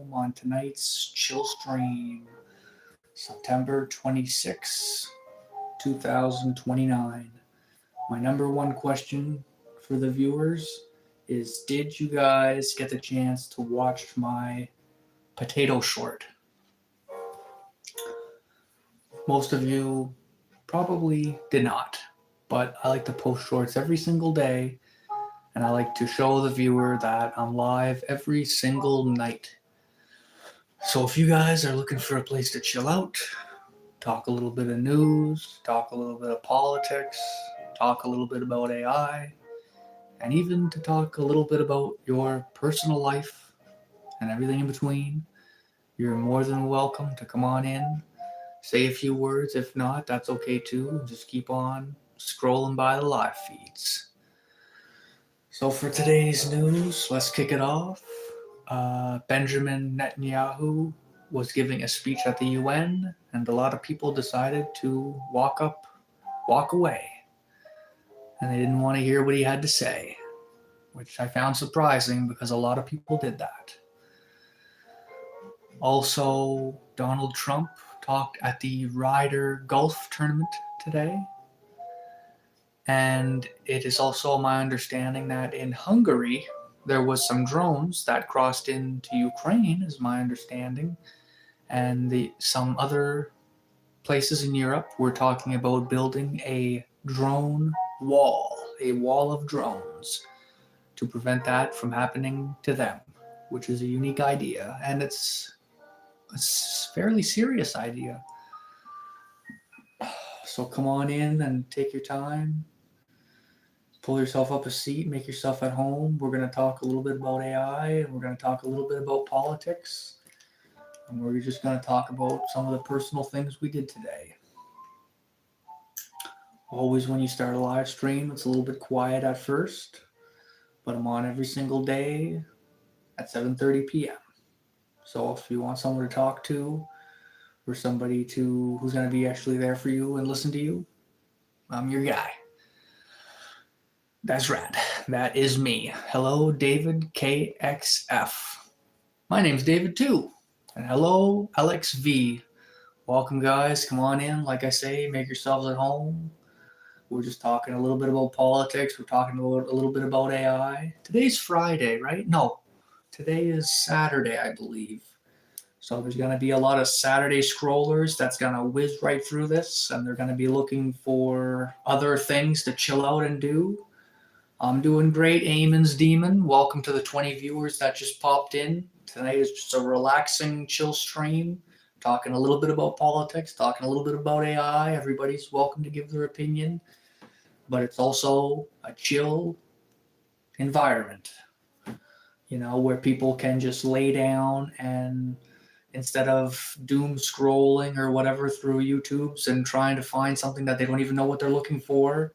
home on tonight's chill stream, September 26, 2029. My number one question for the viewers is, did you guys get the chance to watch my potato short? Most of you probably did not, but I like to post shorts every single day, and I like to show the viewer that I'm live every single night. So if you guys are looking for a place to chill out, talk a little bit of news, talk a little bit of politics, talk a little bit about AI, and even to talk a little bit about your personal life and everything in between, you're more than welcome to come on in, say a few words. If not, that's okay too. Just keep on scrolling by the live feeds. So for today's news, let's kick it off. Benjamin Netanyahu was giving a speech at the UN, and a lot of people decided to walk away, and they didn't want to hear what he had to say, which I found surprising because a lot of people did that. Also, Donald Trump talked at the Ryder Golf Tournament today, and it is also my understanding that in Hungary there was some drones that crossed into Ukraine, is my understanding, and some other places in Europe were talking about building a drone wall, a wall of drones, to prevent that from happening to them, which is a unique idea, and it's a fairly serious idea. So come on in and take your time. Pull yourself up a seat, make yourself at home. We're going to talk a little bit about AI, and we're going to talk a little bit about politics, and we're just going to talk about some of the personal things we did today. Always when you start a live stream, it's a little bit quiet at first, but I'm on every single day at 7:30 p.m. So if you want someone to talk to, or somebody who's going to be actually there for you and listen to you, I'm your guy. That's right. That is me. Hello, David KXF. My name's David too. And hello, Alex V. Welcome, guys. Come on in. Like I say, make yourselves at home. We're just talking a little bit about politics. We're talking about a little bit about AI. Today's Friday, right? No, today is Saturday, I believe. So there's going to be a lot of Saturday scrollers that's going to whiz right through this, and they're going to be looking for other things to chill out and do. I'm doing great. Eamon's Demon. Welcome to the 20 viewers that just popped in. Tonight is just a relaxing, chill stream. Talking a little bit about politics, talking a little bit about AI. Everybody's welcome to give their opinion. But it's also a chill environment, where people can just lay down and instead of doom scrolling or whatever through YouTubes and trying to find something that they don't even know what they're looking for,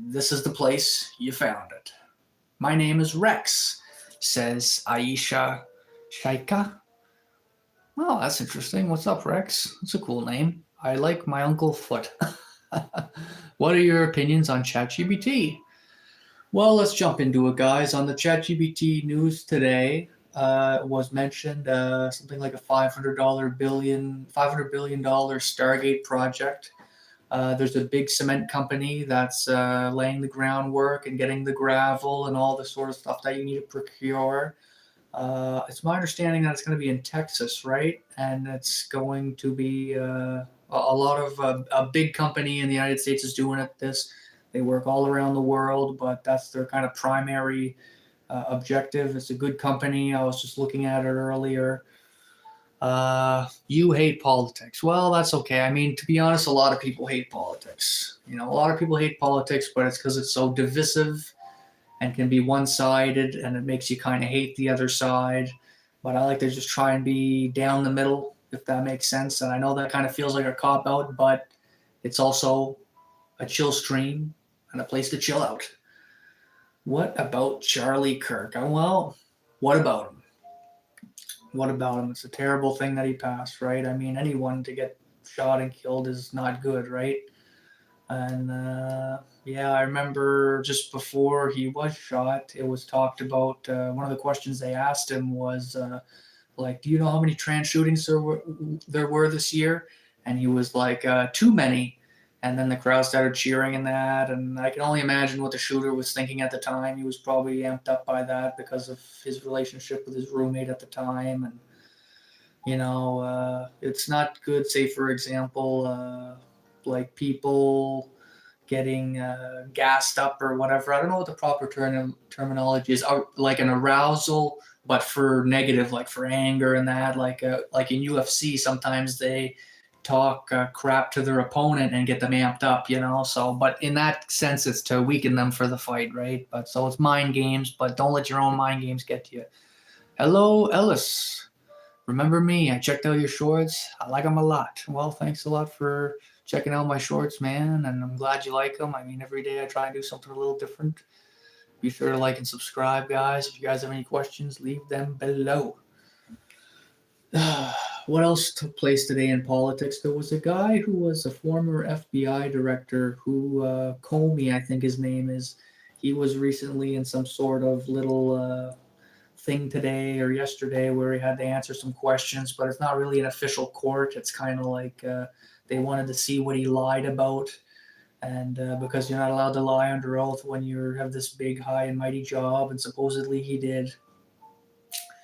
this is the place you found it. My name is Rex, says Aisha Shaika. Well, that's interesting. What's up, Rex? That's a cool name. I like my Uncle Foot. What are your opinions on ChatGPT? Well, let's jump into it, guys. On the ChatGPT news today, was mentioned something like a $500 billion Stargate project. There's a big cement company that's laying the groundwork and getting the gravel and all the sort of stuff that you need to procure. It's my understanding that it's going to be in Texas, right? And it's going to be a lot of a big company in the United States is doing it. They work all around the world, but that's their kind of primary objective. It's a good company. I was just looking at it earlier. You hate politics. Well, that's okay. I mean, to be honest, a lot of people hate politics. A lot of people hate politics, but it's because it's so divisive and can be one-sided, and it makes you kind of hate the other side. But I like to just try and be down the middle, if that makes sense. And I know that kind of feels like a cop-out, but it's also a chill stream and a place to chill out. What about Charlie Kirk? Well, what about him? What about him? It's a terrible thing that he passed, right? I mean, anyone to get shot and killed is not good, right? And I remember just before he was shot, it was talked about, one of the questions they asked him was, like, do you know how many trans shootings there were this year? And he was like, too many. And then the crowd started cheering and that. And I can only imagine what the shooter was thinking at the time. He was probably amped up by that because of his relationship with his roommate at the time. And, it's not good, say, for example, like people getting gassed up or whatever. I don't know what the proper terminology is. Like an arousal, but for negative, like for anger and that. Like in UFC, sometimes they talk crap to their opponent and get them amped up, So, but in that sense, it's to weaken them for the fight, right? But so it's mind games, but don't let your own mind games get to you. Hello, Ellis. Remember me? I checked out your shorts. I like them a lot. Well, thanks a lot for checking out my shorts, man. And I'm glad you like them. I mean, every day I try and do something a little different. Be sure to like and subscribe, guys. If you guys have any questions, leave them below. What else took place today in politics? There was a guy who was a former FBI director who, Comey, I think his name is. He was recently in some sort of little thing today or yesterday where he had to answer some questions, but it's not really an official court. It's kind of like they wanted to see what he lied about. And because you're not allowed to lie under oath when you have this big, high, and mighty job, and supposedly he did.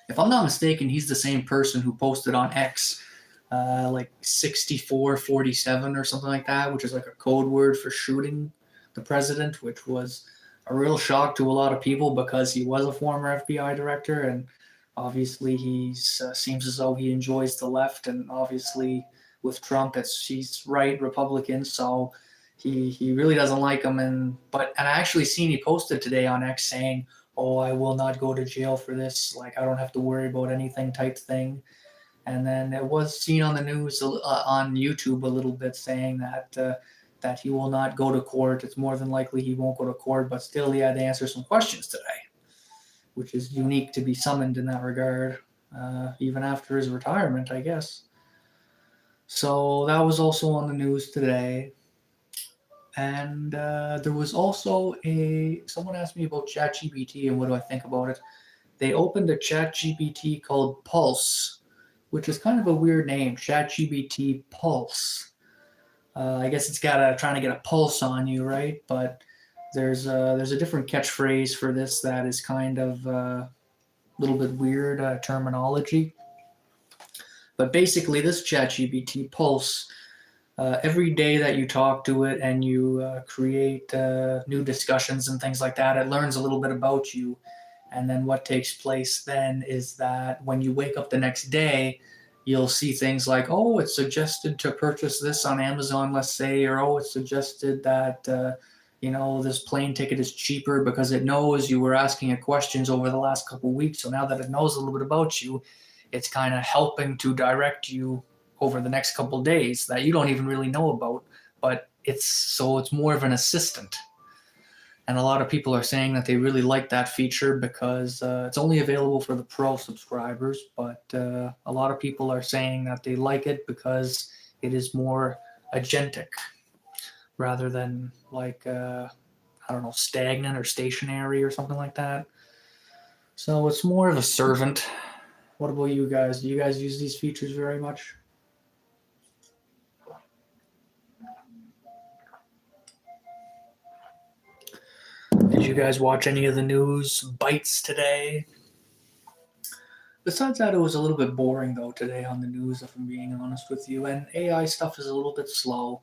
If I'm not mistaken, he's the same person who posted on X like 6447 or something like that, which is like a code word for shooting the president, which was a real shock to a lot of people because he was a former FBI director, and obviously he seems as though he enjoys the left, and obviously with Trump, he's right Republican, so he really doesn't like him. And I actually seen he posted today on X saying, "Oh, I will not go to jail for this. Like, I don't have to worry about anything," type thing. And then it was seen on the news on YouTube a little bit saying that he will not go to court. It's more than likely he won't go to court, but still he had to answer some questions today, which is unique to be summoned in that regard, even after his retirement, I guess. So that was also on the news today. And there was also someone asked me about ChatGPT and what do I think about it. They opened a ChatGPT called Pulse, which is kind of a weird name, ChatGPT Pulse. I guess it's trying to get a pulse on you, right? But there's a different catchphrase for this that is kind of a little bit weird terminology. But basically, this ChatGPT Pulse, every day that you talk to it and you create new discussions and things like that, it learns a little bit about you. And then what takes place then is that when you wake up the next day, you'll see things like, oh, it's suggested to purchase this on Amazon, let's say, or oh, it's suggested that, this plane ticket is cheaper because it knows you were asking it questions over the last couple of weeks. So now that it knows a little bit about you, it's kind of helping to direct you over the next couple of days that you don't even really know about, but it's more of an assistant. And a lot of people are saying that they really like that feature because it's only available for the pro subscribers, but a lot of people are saying that they like it because it is more agentic rather than like, I don't know, stagnant or stationary or something like that. So it's more of a servant. What about you guys? Do you guys use these features very much? Did you guys watch any of the news bites today? Besides that, it was a little bit boring though today on the news, if I'm being honest with you. And AI stuff is a little bit slow.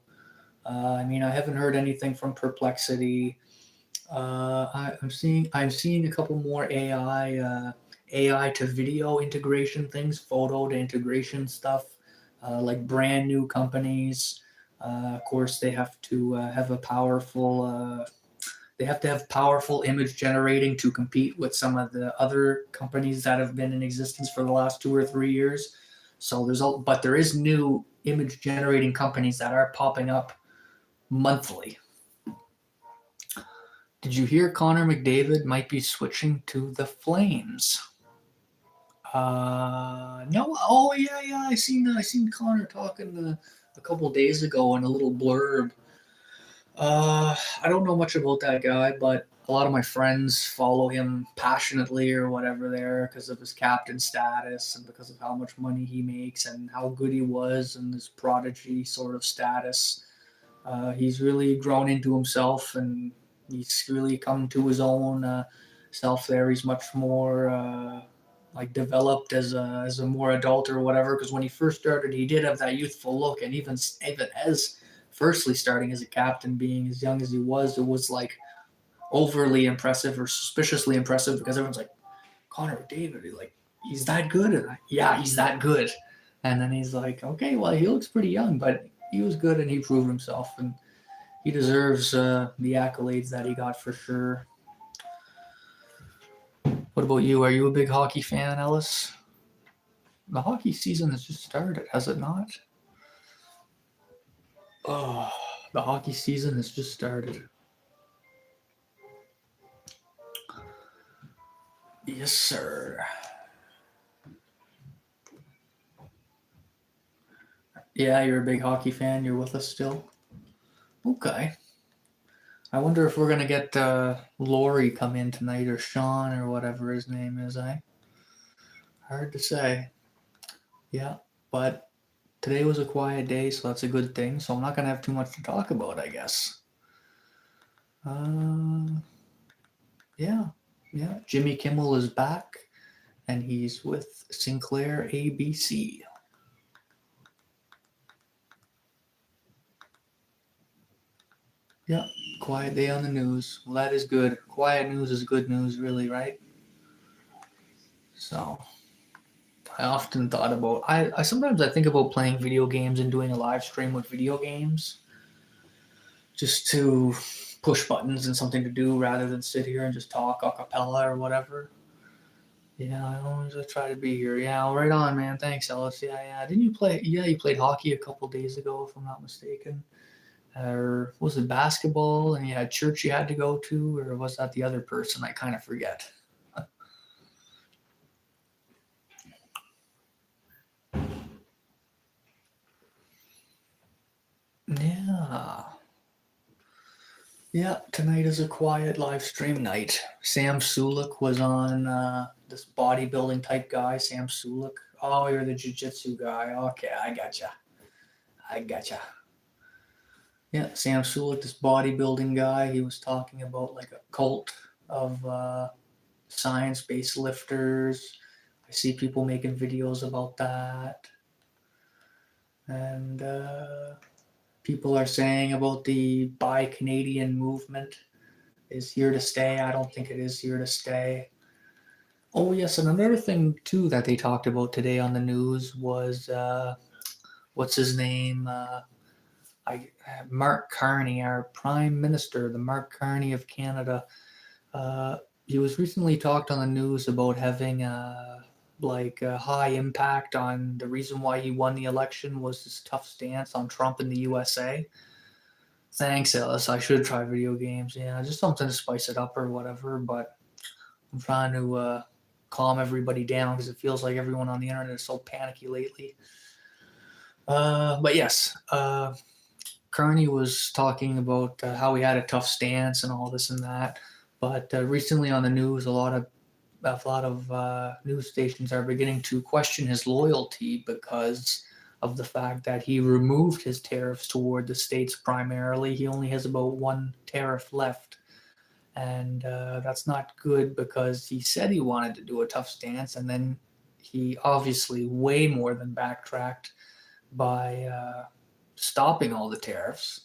I haven't heard anything from Perplexity. I'm seeing a couple more AI to video integration things, photo to integration stuff, like brand new companies. Of course, they have to have a powerful. They have to have powerful image generating to compete with some of the other companies that have been in existence for the last 2 or 3 years. So there is new image generating companies that are popping up monthly. Did you hear Connor McDavid might be switching to the Flames? No. Oh yeah. I seen Connor talking a couple days ago in a little blurb. I don't know much about that guy, but a lot of my friends follow him passionately or whatever there because of his captain status and because of how much money he makes and how good he was and his prodigy sort of status. He's really grown into himself and he's really come to his own self there. He's much more like developed as a more adult or whatever. Because when he first started, he did have that youthful look, and even as firstly starting as a captain, being as young as he was, it was like overly impressive or suspiciously impressive because everyone's like Connor McDavid, like he's that good, and yeah, he's that good. And then he's like, okay, well, he looks pretty young, but he was good and he proved himself, and he deserves the accolades that he got for sure. What about you? Are you a big hockey fan, Ellis? The hockey season has just started, has it not? Oh, the hockey season has just started. Yes, sir. Yeah, you're a big hockey fan. You're with us still? Okay. I wonder if we're going to get Lori come in tonight or Sean or whatever his name is, eh? Hard to say. Yeah, but today was a quiet day, so that's a good thing. So I'm not going to have too much to talk about, I guess. Uh, yeah, yeah. Jimmy Kimmel is back, and he's with Sinclair ABC. Yeah, quiet day on the news. Well, that is good. Quiet news is good news, really, right? So I often thought about. I sometimes I think about playing video games and doing a live stream with video games, just to push buttons and something to do rather than sit here and just talk a cappella or whatever. Yeah, I always try to be here. Yeah, right on, man. Thanks, Ellis. Yeah, yeah. Didn't you play? Yeah, you played hockey a couple days ago, if I'm not mistaken. Or was it basketball and you had church you had to go to, or was that the other person? I kind of forget. Yeah. Yeah, tonight is a quiet live stream night. Sam Sulek was on this bodybuilding type guy, Sam Sulek. Oh, you're the jiu-jitsu guy. Okay, I gotcha. I gotcha. Yeah, Sam Sulek, this bodybuilding guy, he was talking about like a cult of science-based lifters. I see people making videos about that. And people are saying about the Buy Canadian movement is here to stay. I don't think it is here to stay. Oh, yes, and another thing, too, that they talked about today on the news was what's his name? Mark Carney, our Prime Minister, the Mark Carney of Canada. Uh, he was recently talked on the news about having like a high impact on the reason why he won the election was his tough stance on Trump in the USA. Thanks, Ellis. I should try video games. Yeah, just something to spice it up or whatever. But I'm trying to calm everybody down because it feels like everyone on the internet is so panicky lately. But yes, Carney was talking about how he had a tough stance and all this and that. But recently on the news, a lot of news stations are beginning to question his loyalty because of the fact that he removed his tariffs toward the states primarily. He only has about one tariff left. And that's not good because he said he wanted to do a tough stance, and then he obviously way more than backtracked by stopping all the tariffs.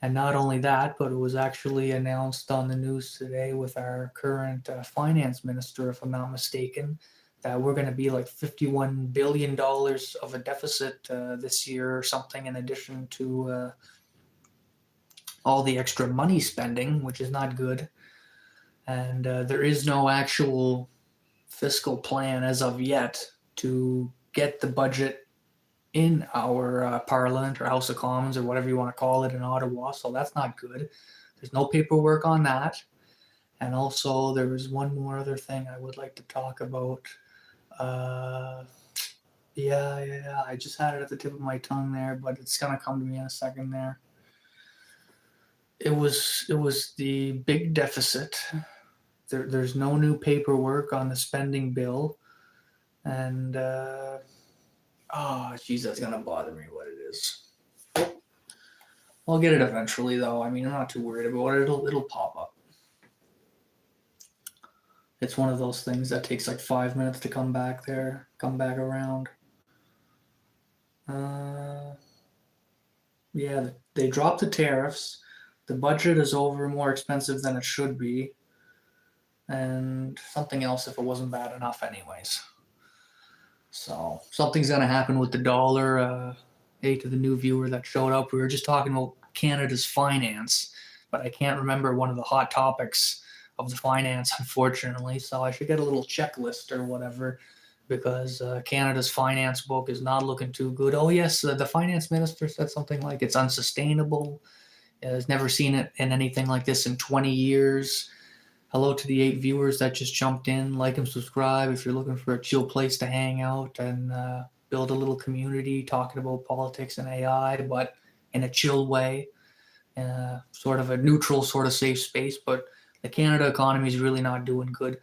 And not only that, but it was actually announced on the news today with our current finance minister, if I'm not mistaken, that we're going to be like $51 billion of a deficit this year or something, in addition to all the extra money spending, which is not good. And there is no actual fiscal plan as of yet to get the budget in our Parliament or House of Commons or whatever you want to call it in Ottawa. So that's not good. There's no paperwork on that. And also, there was one more other thing I would like to talk about. Uh, yeah. I just had it at the tip of my tongue there, but it's going to come to me in a second there. it was the big deficit. There's no new paperwork on the spending bill, and oh, geez, that's gonna bother me. What it is? I'll get it eventually, though. I mean, I'm not too worried about it. It'll pop up. It's one of those things that takes like 5 minutes to come back around. Uh, yeah, they dropped the tariffs. The budget is over more expensive than it should be, and something else if it wasn't bad enough, anyways. So something's gonna happen with the dollar. Hey, to the new viewer that showed up, we were just talking about Canada's finance, but I can't remember one of the hot topics of the finance, unfortunately. So I should get a little checklist or whatever, because Canada's finance book is not looking too good. Oh yes, the finance minister said something like it's unsustainable. Has never seen it in anything like this in 20 years. Hello to the 8 viewers that just jumped in. Like and subscribe if you're looking for a chill place to hang out and build a little community talking about politics and AI, but in a chill way, sort of a neutral, sort of safe space. But the Canada economy is really not doing good.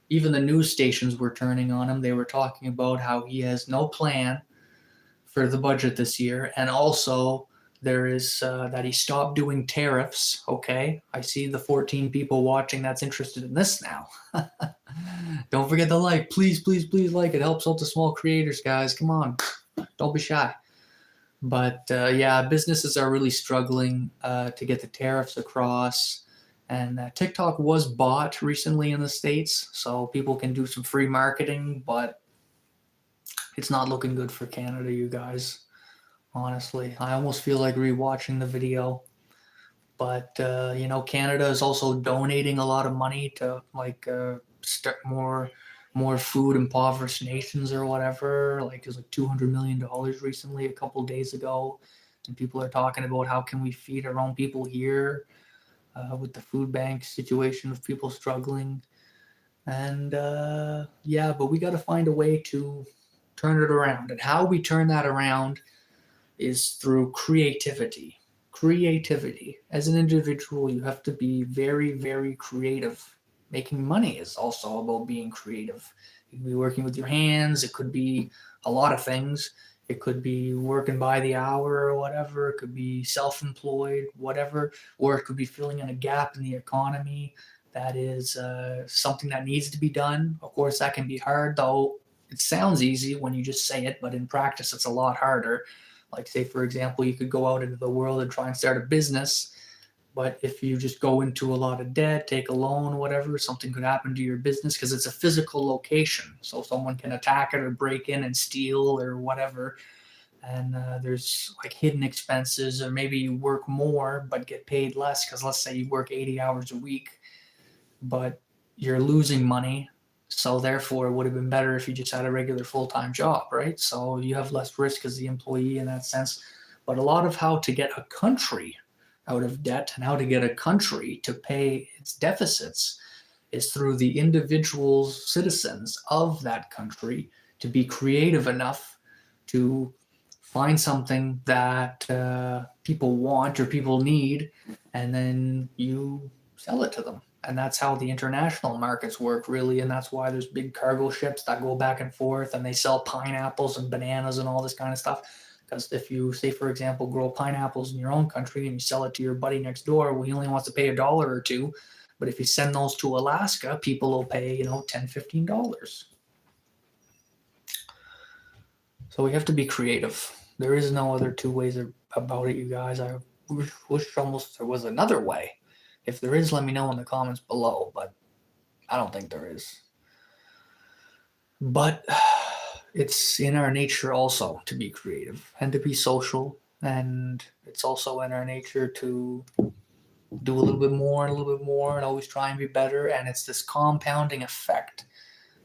Even the news stations were turning on him. They were talking about how he has no plan for the budget this year, and also there is that he stopped doing tariffs. Okay, I see the 14 people watching that's interested in this now. Don't forget to like, please, please, please like. It helps out the small creators, guys. Come on, don't be shy. But yeah, businesses are really struggling to get the tariffs across. And TikTok was bought recently in the States, so people can do some free marketing, but it's not looking good for Canada, you guys. Honestly, I almost feel like rewatching the video. But Canada is also donating a lot of money to like start more food impoverished nations or whatever. Like there's like $200 million recently, a couple days ago, and people are talking about how can we feed our own people here with the food bank situation of people struggling. And yeah, but we got to find a way to turn it around, and how we turn that around is through creativity. Creativity. As an individual, you have to be very, very creative. Making money is also about being creative. You can be working with your hands, it could be a lot of things. It could be working by the hour or whatever. It could be self employed, whatever. Or it could be filling in a gap in the economy that is something that needs to be done. Of course, that can be hard, though it sounds easy when you just say it, but in practice, it's a lot harder. Like, say, for example, you could go out into the world and try and start a business, but if you just go into a lot of debt, take a loan, whatever, something could happen to your business because it's a physical location. So someone can attack it or break in and steal or whatever. And there's like hidden expenses, or maybe you work more but get paid less because let's say you work 80 hours a week, but you're losing money. So therefore, it would have been better if you just had a regular full-time job, right? So you have less risk as the employee in that sense. But a lot of how to get a country out of debt and how to get a country to pay its deficits is through the individual citizens of that country to be creative enough to find something that people want or people need, and then you sell it to them. And that's how the international markets work, really. And that's why there's big cargo ships that go back and forth and they sell pineapples and bananas and all this kind of stuff. Because if you, say, for example, grow pineapples in your own country and you sell it to your buddy next door, well, he only wants to pay $1 or $2. But if you send those to Alaska, people will pay, $10, $15. So we have to be creative. There is no other two ways about it, you guys. I wish almost there was another way. If there is, let me know in the comments below, but I don't think there is. But it's in our nature also to be creative and to be social, and it's also in our nature to do a little bit more and a little bit more and always try and be better. And it's this compounding effect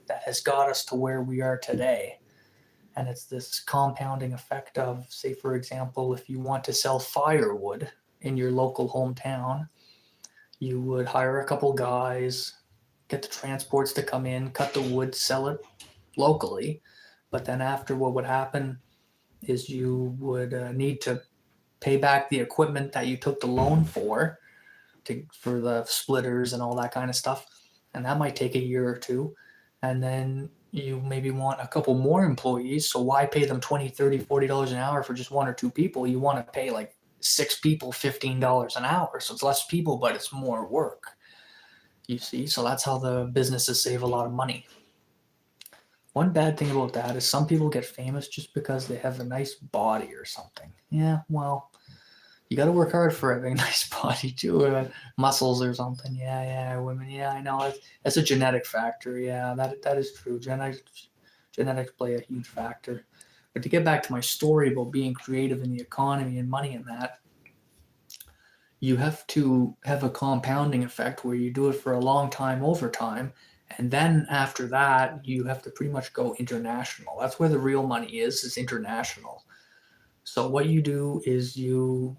that has got us to where we are today. And it's this compounding effect of, say, for example, if you want to sell firewood in your local hometown, you would hire a couple guys, get the transports to come in, cut the wood, sell it locally. But then after, what would happen is you would need to pay back the equipment that you took the loan for. for the splitters and all that kind of stuff. And that might take a year or two. And then you maybe want a couple more employees. So why pay them $20, $30, $40 an hour for just one or two people? You want to pay like 6 people $15 an hour. So it's less people, but it's more work. You see? So that's how the businesses save a lot of money. One bad thing about that is some people get famous just because they have a nice body or something. Yeah, well, you got to work hard for having a nice body too, muscles or something. Yeah, women. Yeah, I know. It's a genetic factor. Yeah, that is true. Genetics play a huge factor. But to get back to my story about being creative in the economy and money and that, you have to have a compounding effect where you do it for a long time over time. And then after that, you have to pretty much go international. That's where the real money is international. So what you do is you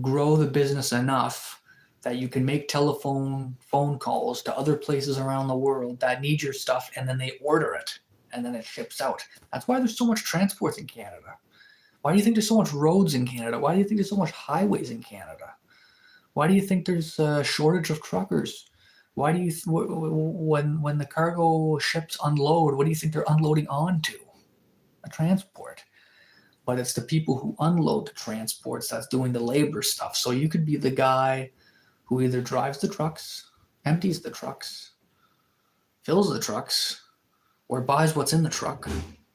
grow the business enough that you can make phone calls to other places around the world that need your stuff, and then they order it, and then it ships out. That's why there's so much transport in Canada. Why do you think there's so much roads in Canada? Why do you think there's so much highways in Canada? Why do you think there's a shortage of truckers? Why do you when the cargo ships unload, what do you think they're unloading onto? A transport. But it's the people who unload the transports that's doing the labor stuff. So you could be the guy who either drives the trucks, empties the trucks, fills the trucks, or buys what's in the truck,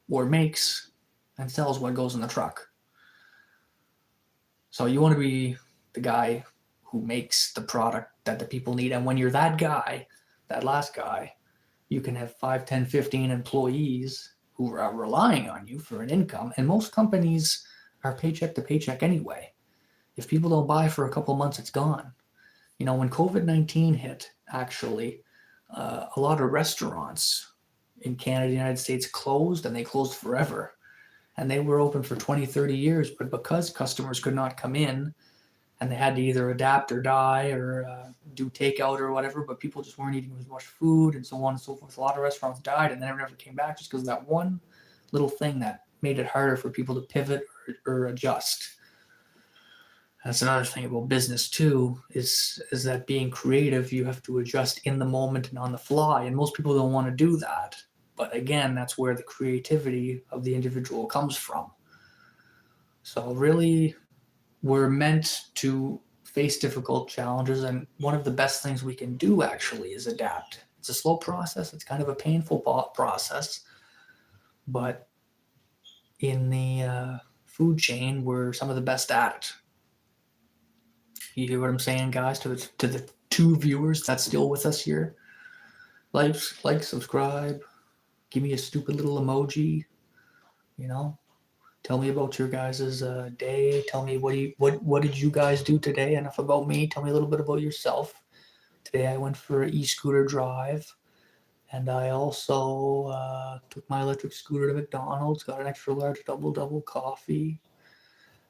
or makes and sells what goes in the truck. So you want to be the guy who makes the product that the people need. And when you're that guy, that last guy, you can have 5, 10, 15 employees who are relying on you for an income. And most companies are paycheck to paycheck anyway. If people don't buy for a couple months, it's gone. You know, when COVID-19 hit, actually, a lot of restaurants in Canada, the United States closed, and they closed forever. And they were open for 20, 30 years. But because customers could not come in, and they had to either adapt or die or do takeout or whatever, but people just weren't eating as much food and so on and so forth. A lot of restaurants died and they never came back just because of that one little thing that made it harder for people to pivot or adjust. That's another thing about business too, is that being creative, you have to adjust in the moment and on the fly, and most people don't want to do that. But again, that's where the creativity of the individual comes from. So really, we're meant to face difficult challenges, and one of the best things we can do actually is adapt. It's a slow process. It's kind of a painful process, but in the food chain, we're some of the best at it. You hear what I'm saying, guys? To the 2 viewers that's still with us here, like, subscribe, give me a stupid little emoji, you know. Tell me about your guys' day. Tell me what did you guys do today? Enough about me. Tell me a little bit about yourself. Today I went for an e-scooter drive, and I also took my electric scooter to McDonald's, got an extra large double coffee.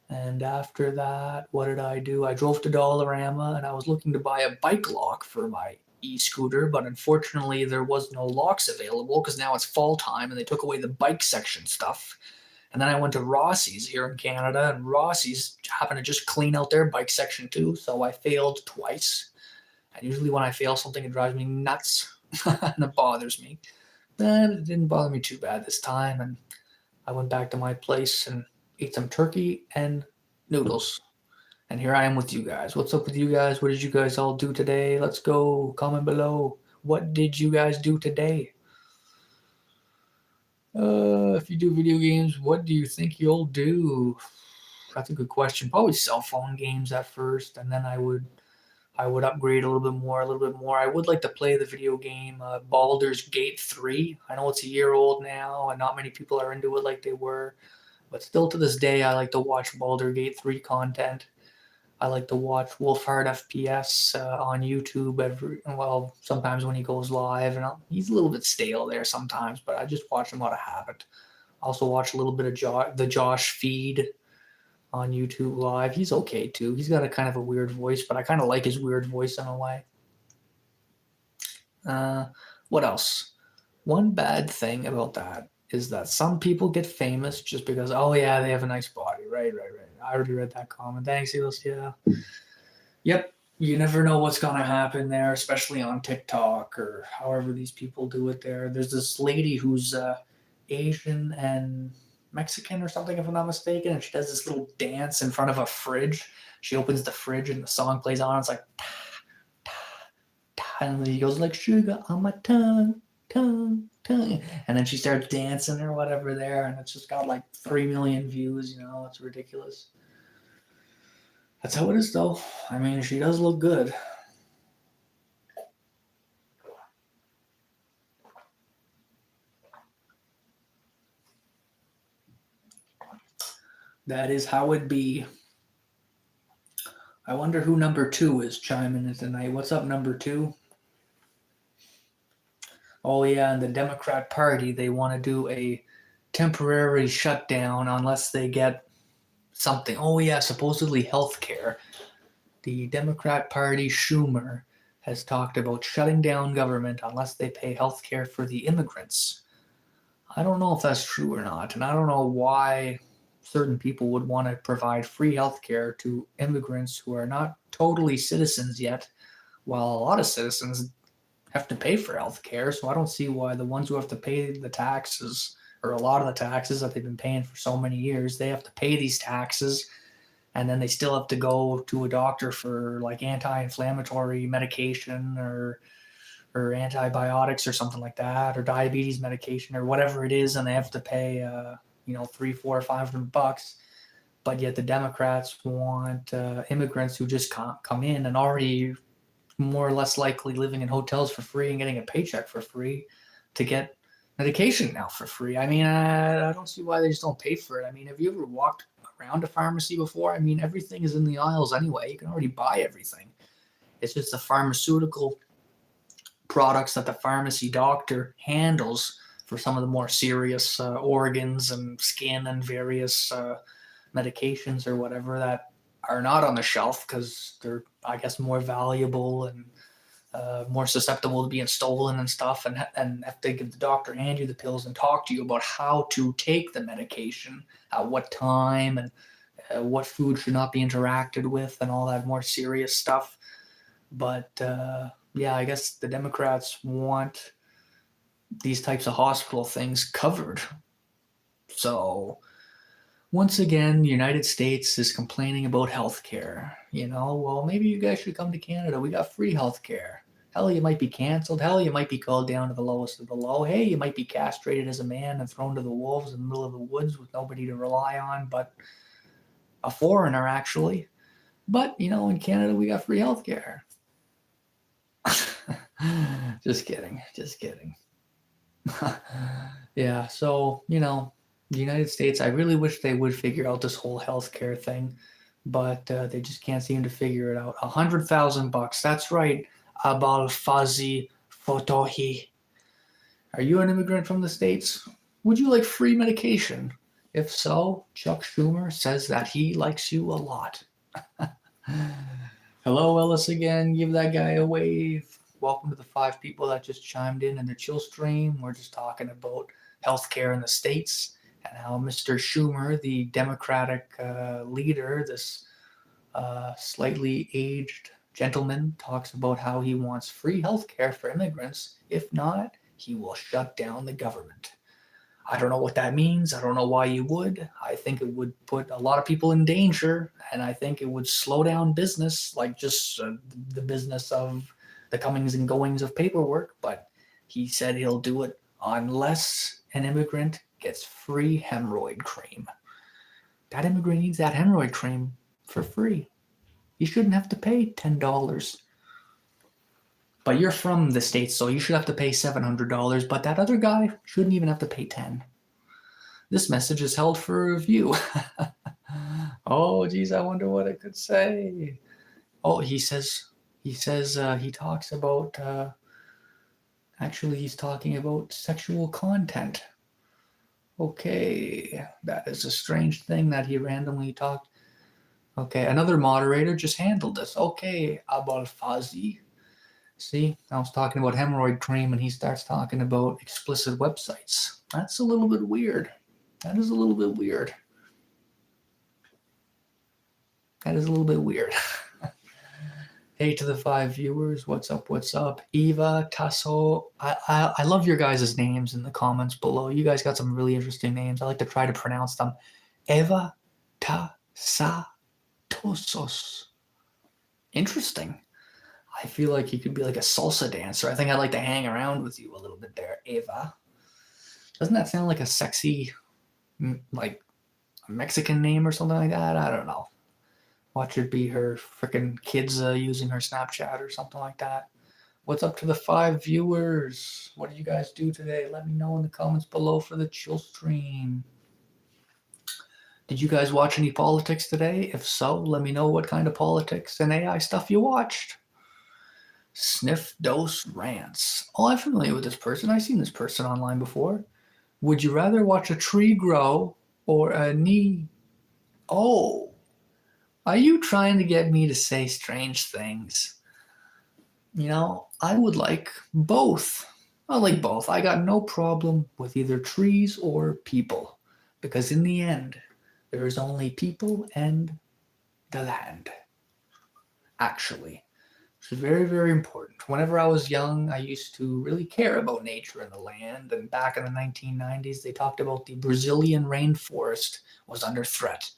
And after that, what did I do? I drove to Dollarama, and I was looking to buy a bike lock for my e-scooter, but unfortunately there was no locks available because now it's fall time and they took away the bike section stuff. And then I went to Rossi's here in Canada, and Rossi's happened to just clean out their bike section too, so I failed twice. And usually when I fail something, it drives me nuts, and it bothers me. But it didn't bother me too bad this time, and I went back to my place and ate some turkey and noodles. And here I am with you guys. What's up with you guys? What did you guys all do today? Let's go. Comment below. What did you guys do today? If you do video games, what do you think you'll do? That's a good question. Probably cell phone games at first, and then I would upgrade a little bit more. I would like to play the video game Baldur's Gate 3. I know it's a year old now, and not many people are into it like they were, but still to this day, I like to watch Baldur's Gate 3 content. I like to watch Wolfhard FPS on YouTube sometimes when he goes live, and he's a little bit stale there sometimes, but I just watch him out of habit. I also watch a little bit of the Josh feed on YouTube live. He's okay too. He's got a kind of a weird voice, but I kind of like his weird voice in a way. What else? One bad thing about that is that some people get famous just because, oh yeah, they have a nice body. Right. I already read that comment. Thanks, Elos. Yeah. Yep. you never know what's going to happen there, especially on TikTok or however these people do it there. There's this lady who's Asian and Mexican or something, if I'm not mistaken, and she does this little dance in front of a fridge. She opens the fridge and the song plays on. It's like, and he goes like sugar on my tongue, tongue, tongue. And then she starts dancing or whatever there, and it's just got like 3 million views. It's ridiculous. That's how it is, though. I mean, she does look good. That is how it be. I wonder who number 2 is chiming in tonight. What's up, number 2? Oh, yeah, and the Democrat Party, they want to do a temporary shutdown unless they get something. Oh, yeah, supposedly health care. The Democrat Party, Schumer, has talked about shutting down government unless they pay health care for the immigrants. I don't know if that's true or not, and I don't know why certain people would want to provide free health care to immigrants who are not totally citizens yet, while a lot of citizens have to pay for health care. So I don't see why the ones who have to pay the taxes, or a lot of the taxes that they've been paying for so many years, they have to pay these taxes, and then they still have to go to a doctor for like anti-inflammatory medication or antibiotics or something like that, or diabetes medication or whatever it is, and they have to pay, $300, $400, $500. But yet the Democrats want immigrants who just come in and already more or less likely living in hotels for free and getting a paycheck for free to get medication now for free. I mean, I don't see why they just don't pay for it. I mean, have you ever walked around a pharmacy before? I mean, everything is in the aisles anyway. You can already buy everything. It's just the pharmaceutical products that the pharmacy doctor handles for some of the more serious organs and skin and various medications or whatever that are not on the shelf because they're, I guess, more valuable and more susceptible to being stolen and stuff. And if they give the doctor hand you the pills and talk to you about how to take the medication, at what time, and what food should not be interacted with, and all that more serious stuff. But yeah, I guess the Democrats want these types of hospital things covered. So once again, the United States is complaining about healthcare. Well, maybe you guys should come to Canada. We got free healthcare. Hell, you might be canceled. Hell, you might be called down to the lowest of the low. Hey, you might be castrated as a man and thrown to the wolves in the middle of the woods with nobody to rely on but a foreigner, actually. But, in Canada, we got free healthcare. Just kidding. Just kidding. Yeah, so, the United States, I really wish they would figure out this whole healthcare thing, but they just can't seem to figure it out. $100,000. That's right, Abalfazi Fotohi. Are you an immigrant from the States? Would you like free medication? If so, Chuck Schumer says that he likes you a lot. Hello, Ellis again. Give that guy a wave. Welcome to the 5 people that just chimed in the chill stream. We're just talking about healthcare in the States and how Mr. Schumer, the Democratic leader, this slightly aged gentleman, talks about how he wants free healthcare for immigrants. If not, he will shut down the government. I don't know what that means. I don't know why you would. I think it would put a lot of people in danger, and I think it would slow down business, like just the business of the comings and goings of paperwork. But he said he'll do it unless an immigrant gets free hemorrhoid cream. That immigrant needs that hemorrhoid cream for free. He shouldn't have to pay $10. But you're from the States, so you should have to pay $700, but that other guy shouldn't even have to pay $10. This message is held for review. Oh, geez, I wonder what it could say. Oh, he talks about, actually, he's talking about sexual content. Okay, that is a strange thing that he randomly talked. Okay, another moderator just handled this. Okay, Abalfazi. See, I was talking about hemorrhoid cream and he starts talking about explicit websites. That's a little bit weird. That is a little bit weird. That is a little bit weird. Hey to the 5 viewers, what's up? What's up? Eva, Tasso, I love your guys' names in the comments below. You guys got some really interesting names. I like to try to pronounce them. Eva, Sa, Tosos. Interesting. I feel like you could be like a salsa dancer. I think I'd like to hang around with you a little bit there, Eva. Doesn't that sound like a sexy, like Mexican name or something like that? I don't know. Watch it be her freaking kids using her Snapchat or something like that. What's up to the 5 viewers? What did you guys do today? Let me know in the comments below for the chill stream. Did you guys watch any politics today? If so, let me know what kind of politics and AI stuff you watched. Sniff Dose Rants. Oh, I'm familiar with this person. I've seen this person online before. Would you rather watch a tree grow or a knee? Oh, are you trying to get me to say strange things? You know, I would like both. I like both. I got no problem with either trees or people because in the end, there is only people and the land. Actually, it's very, very important. Whenever I was young, I used to really care about nature and the land. And back in the 1990s, they talked about the Brazilian rainforest was under threat.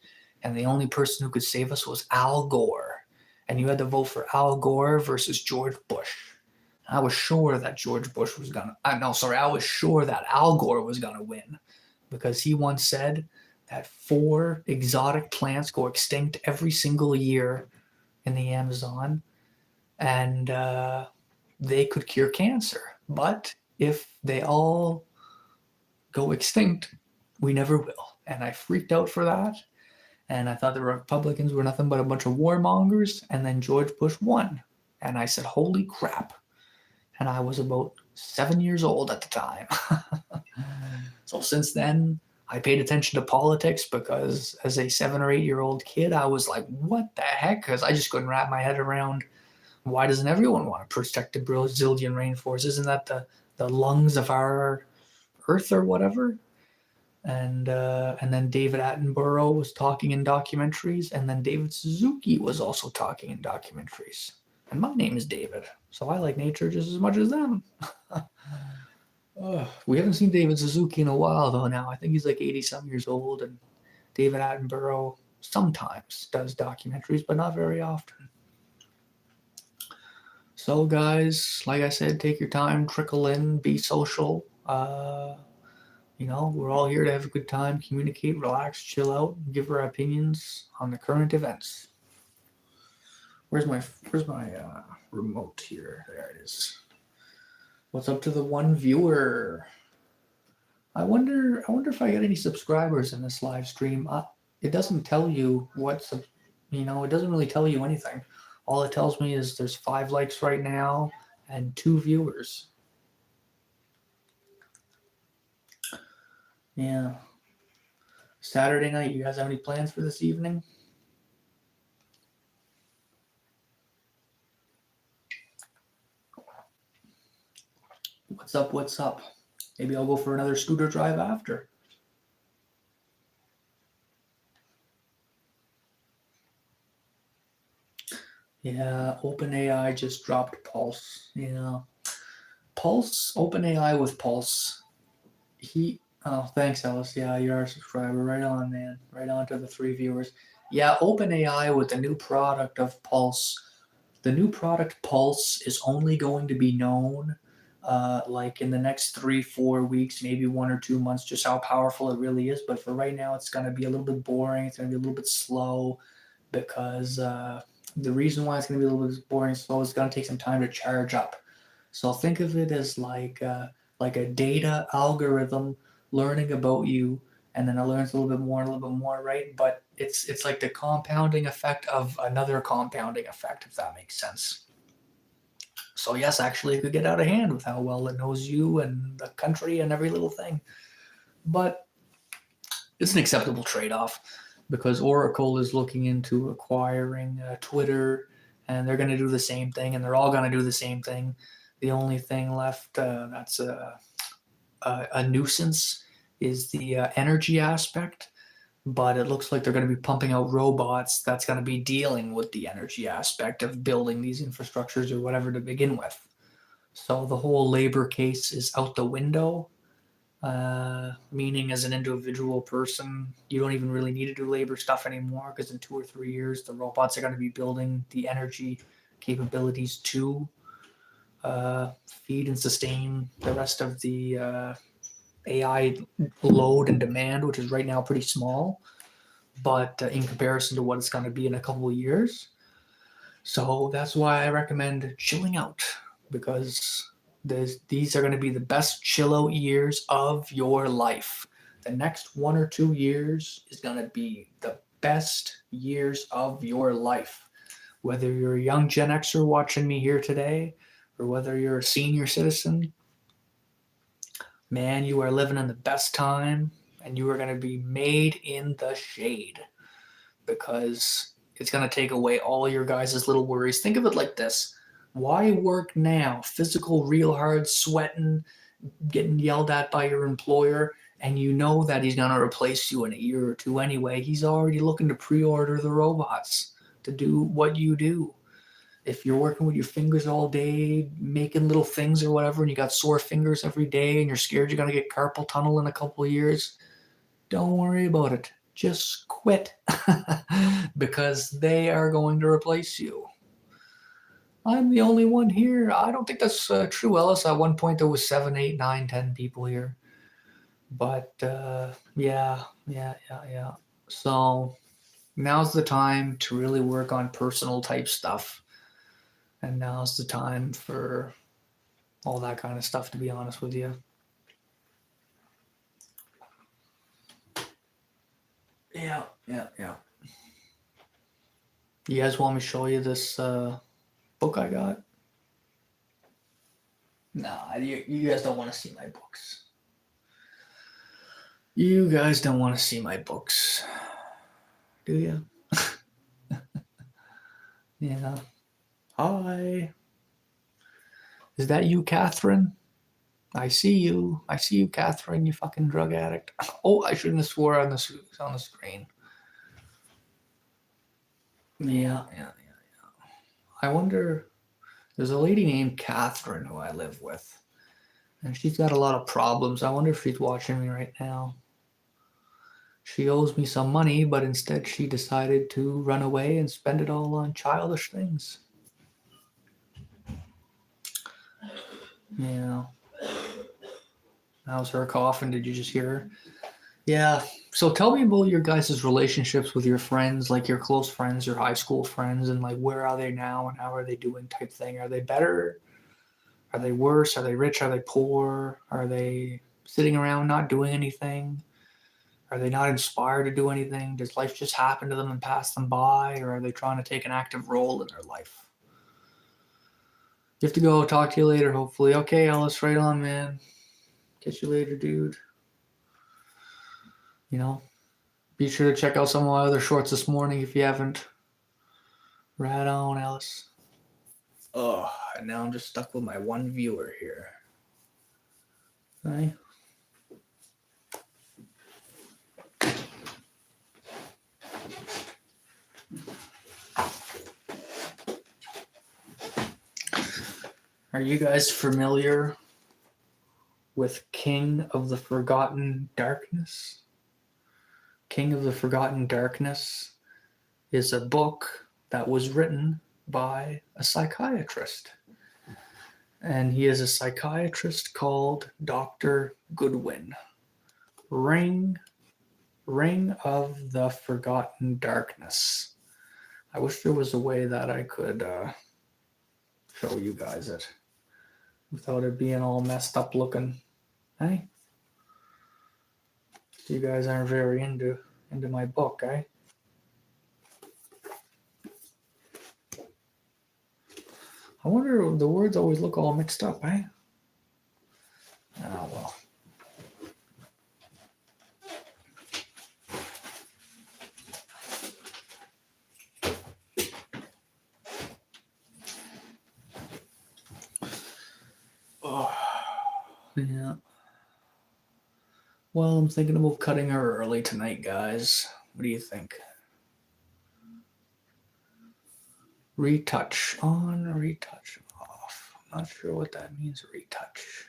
And the only person who could save us was Al Gore. And you had to vote for Al Gore versus George Bush. I was sure that George Bush was gonna. I was sure that Al Gore was gonna win because he once said that 4 exotic plants go extinct every single year in the Amazon, and they could cure cancer. But if they all go extinct, we never will. And I freaked out for that. And I thought the Republicans were nothing but a bunch of warmongers. And then George Bush won. And I said, holy crap. And I was about 7 years old at the time. So since then, I paid attention to politics because as a 7 or 8-year-old kid, I was like, what the heck? Because I just couldn't wrap my head around why doesn't everyone want to protect the Brazilian rainforest? Isn't that the lungs of our earth or whatever? And then David Attenborough was talking in documentaries, and then David Suzuki was also talking in documentaries. And my name is David, so I like nature just as much as them. We haven't seen David Suzuki in a while, though, now. I think he's like 80-some years old, and David Attenborough sometimes does documentaries, but not very often. So, guys, like I said, take your time, trickle in, be social. We're all here to have a good time, communicate, relax, chill out, give our opinions on the current events. Where's my remote here? There it is. What's up to the 1 viewer? I wonder if I get any subscribers in this live stream. It doesn't tell you it doesn't really tell you anything. All it tells me is there's 5 likes right now and 2 viewers. Yeah. Saturday night, you guys have any plans for this evening? What's up? What's up? Maybe I'll go for another scooter drive after. Yeah, OpenAI just dropped Pulse. Yeah. Pulse, OpenAI with Pulse. Thanks, Ellis. Yeah, you're our subscriber. Right on, man. Right on to the 3 viewers. Yeah, OpenAI with the new product of Pulse. The new product Pulse is only going to be known like in the next 3-4 weeks, maybe 1 or 2 months, just how powerful it really is. But for right now, it's going to be a little bit boring. It's going to be a little bit slow because the reason why it's going to be a little bit boring and slow is it's going to take some time to charge up. So think of it as like a data algorithm learning about you, and then it learns a little bit more, right? But it's like the compounding effect of another compounding effect, if that makes sense. So yes, actually, it could get out of hand with how well it knows you and the country and every little thing. But it's an acceptable trade-off because Oracle is looking into acquiring Twitter, and they're going to do the same thing, and they're all going to do the same thing. The only thing left that's a nuisance is the energy aspect. but it looks like they're going to be pumping out robots that's going to be dealing with the energy aspect of building these infrastructures or whatever to begin with. So the whole labor case is out the window, meaning as an individual person, you don't even really need to do labor stuff anymore because in 2 or 3 years, the robots are going to be building the energy capabilities to feed and sustain the rest of the AI load and demand, which is right now pretty small, but in comparison to what it's going to be in a couple of years. So that's why I recommend chilling out, because these are going to be the best chill out years of your life. The next 1 or 2 years is going to be the best years of your life. Whether you're a young Gen Xer watching me here today, or whether you're a senior citizen, man, you are living in the best time, and you are going to be made in the shade, because it's going to take away all your guys' little worries. Think of it like this: why work now? Physical, real hard, sweating, getting yelled at by your employer, and you know that he's going to replace you in a year or two anyway. He's already looking to pre order the robots to do what you do. If you're working with your fingers all day, making little things or whatever, and you got sore fingers every day, and you're scared you're going to get carpal tunnel in a couple of years, don't worry about it. Just quit because they are going to replace you. I'm the only one here. I don't think that's true, Ellis. At one point, there was 7, 8, 9, 10 people here. But yeah. So now's the time to really work on personal type stuff. And now's the time for all that kind of stuff, to be honest with you. Yeah. You guys want me to show you this book I got? Nah, you guys don't want to see my books. You guys don't want to see my books, do you? Yeah. Hi. Is that you, Catherine? I see you. I see you, Catherine, you fucking drug addict. Oh, I shouldn't have swore on the screen. Yeah. I wonder, there's a lady named Catherine who I live with, and she's got a lot of problems. I wonder if she's watching me right now. She owes me some money, but instead she decided to run away and spend it all on childish things. Yeah. That was her coughing. Did you just hear her? Yeah. So tell me about your guys' relationships with your friends, like your close friends, your high school friends, and like where are they now and how are they doing type thing. Are they better? Are they worse? Are they rich? Are they poor? Are they sitting around not doing anything? Are they not inspired to do anything? Does life just happen to them and pass them by? Or are they trying to take an active role in their life? You have to go. Talk to you later, hopefully. Okay, Ellis, right on, man. Catch you later, dude. You know, be sure to check out some of my other shorts this morning if you haven't. Right on, Ellis. Oh, and now I'm just stuck with my one viewer here. Okay. Are you guys familiar with King of the Forgotten Darkness? King of the Forgotten Darkness is a book that was written by a psychiatrist. And he is a psychiatrist called Dr. Goodwin. Ring of the Forgotten Darkness. I wish there was a way that I could show you guys it without it being all messed up looking. Hey? You guys aren't very into my book, eh? I wonder, the words always look all mixed up, eh? Oh, well. Oh, yeah. Well, I'm thinking about cutting her early tonight, guys. What do you think? Retouch on, retouch off. I'm not sure what that means, retouch.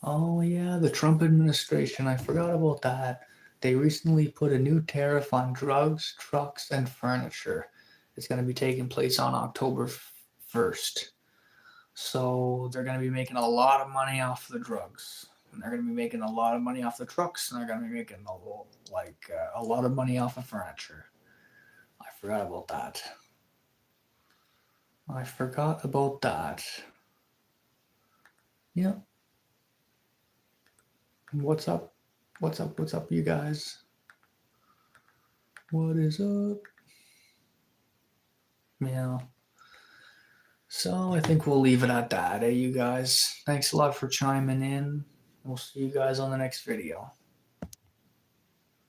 Oh, yeah, the Trump administration. I forgot about that. They recently put a new tariff on drugs, trucks, and furniture. It's going to be taking place on October 1st. So they're going to be making a lot of money off the drugs. And they're going to be making a lot of money off the trucks. And they're going to be making a lot of money off of furniture. I forgot about that. I forgot about that. Yeah. What's up? What's up? What's up, you guys? What is up? Yeah. So I think we'll leave it at that, you guys. Thanks a lot for chiming in. We'll see you guys on the next video.